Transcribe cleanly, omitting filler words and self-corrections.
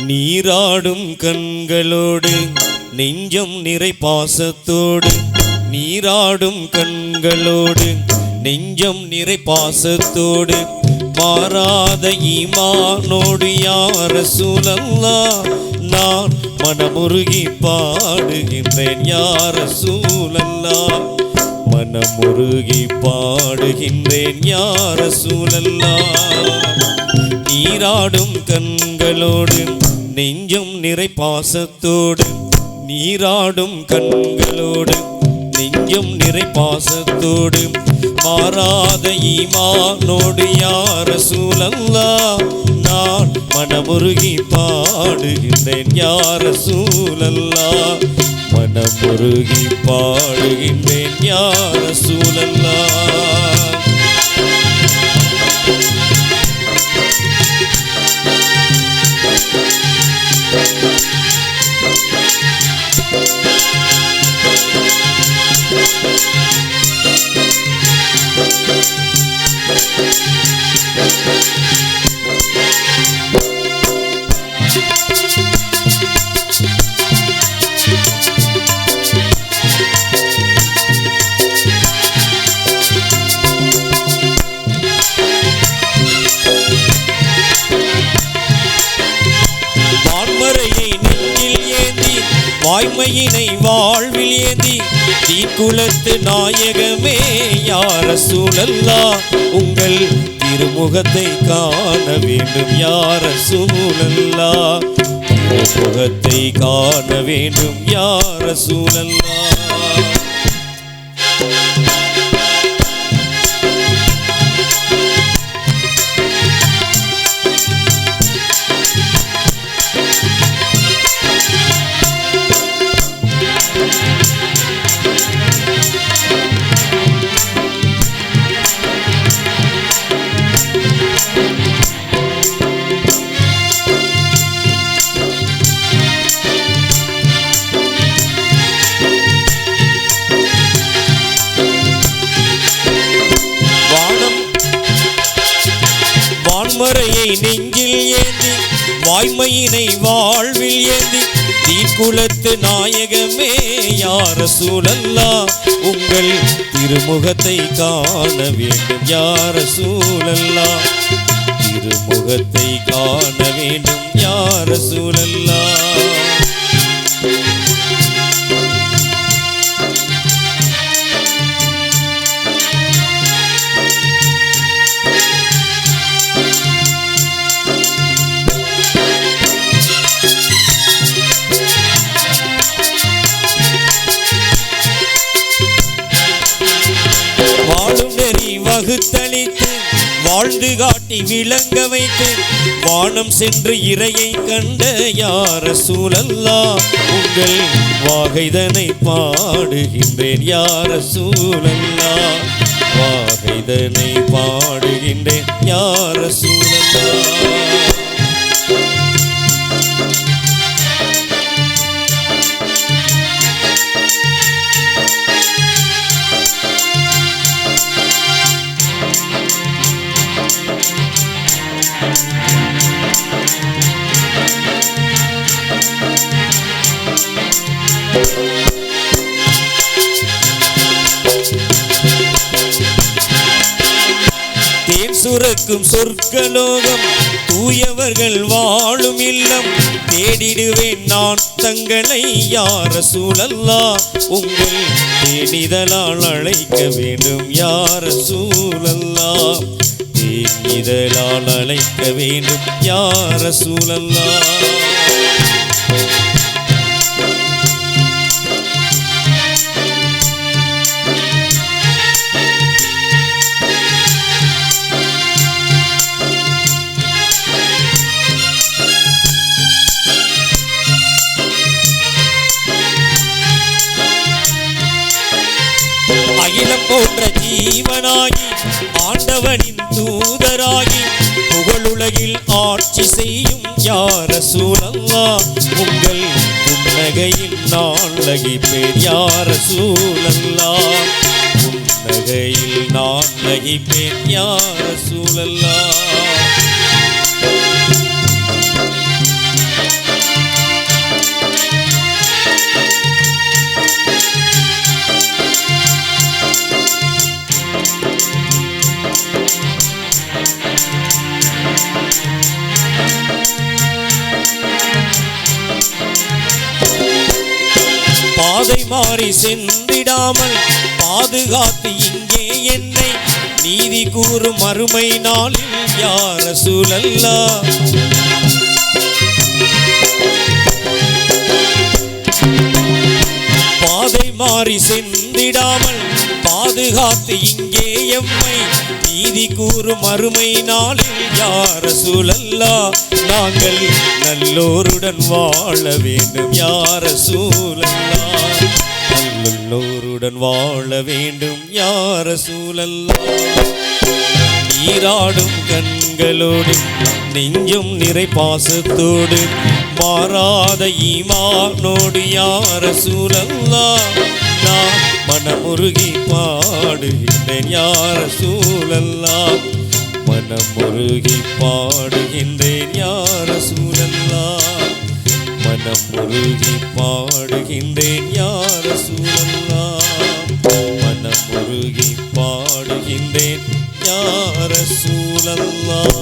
நீராடும் கண்களோடு நெஞ்சம் நிறை பாசத்தோடு, நீராடும் கண்களோடு நெஞ்சம் நிறை பாசத்தோடு, மாறாத ஈமானோடு யா ரசூலல்லாஹ் நான் மனமுருகி பாடுகின்றேன் யா ரசூலல்லாஹ், மனமுருகி பாடுகின்றேன் யா ரசூலல்லாஹ். நீராடும் கண்களோடு நெஞ்சம் நிறை பாசத்தோடு, நீராடும் கண்களோடு நெஞ்சம் நிறை பாசத்தோடு, மாறாத ஈமானோடு யா ரசூலல்லாஹ் நான் மனமுருகி பாடுகின்றேன் யா ரசூலல்லாஹ், மனமுருகி பாடுகின்றேன் யா ரசூலல்லாஹ். வாய்மையினை வாழ்வில் ஏந்தி தீக்குலத்து நாயகமே யா ரசூலல்லாஹ் உங்கள் திருமுகத்தை காண வேண்டும் யா ரசூலல்லாஹ், திருமுகத்தை காண வேண்டும் யா ரசூலல்லாஹ். வான்மறையை நெஞ்சில் ஏந்தி வாய்மையினை வாழ்வில் ஏந்தி தீக்குலத்து நாயகமே யா ரசூலல்லாஹ் உங்கள் திருமுகத்தை காண வேண்டும் யா ரசூலல்லாஹ், திருமுகத்தை காண வேண்டும் யா ரசூலல்லாஹ். வாழும் நெறி வகுத்தளித்து வாழ்ந்து காட்டி விளங்க வைத்து வானம் சென்று இறையை கண்ட யா ரசூலல்லாஹ் உங்கள் வாகைதனை பாடுகின்றேன் யா ரசூலல்லாஹ், வாகைதனை பாடுகின்றேன் யா ரசூலல்லாஹ். தேன் சுரக்கும் சொர்க்கலோகம் தூயவர்கள் வாழும் இல்லம் தேடிடுவேன் நான் தங்களை யா ரசூலல்லாஹ் உங்கள் தேடிதலால் அழைக்க வேண்டும் யா ரசூலல்லாஹ், தேடிதலால் அழைக்க வேண்டும் யா ரசூலல்லாஹ். அகிலம் போன்ற ஜீவனாகி ஆண்டவனின் தூதராகி புகழுலகில் ஆட்சி செய்யும் யா ரசூலல்லாஹ் உங்கள் புன்னகையில் நான் லகிப்பேன் யா ரசூலல்லாஹ், புன்னகையில் நான் லகிப்பேன் யா ரசூலல்லாஹ். பாதை மாறி சென்றிடாமல் பாதுகாத்து இங்கே என்னை நீதி கூறும் மறுமை நாளில் யா ரசூலல்லாஹ். பாதை மாறி சென்றிடாமல் பாதுகாத்து இங்கே எம்மை நீதி கூறும் மறுமை நாளில் யா ரசூலல்லாஹ். நாங்கள் நல்லோருடன் வாழ வேண்டும் யா ரசூலல்லாஹ். நல்லோருடன் வாழ வேண்டும் யா ரசூலல்லாஹ். நீராடும் கண்களோடு நெஞ்சும் நிறை பாசத்தோடு மாறாத ஈமானோடு யா ரசூலல்லாஹ். நான் மனமுருகி பாடுகின்றேன் யா ரசூலல்லாஹ். மனமுருகி பாடுகின்றேன் யா ரசூலல்லாஹ். மனமுருகி பாடுகின்றேன் யா ரசூலல்லாஹ். மனமுருகி பாடுகின்றேன் யா ரசூலல்லாஹ்.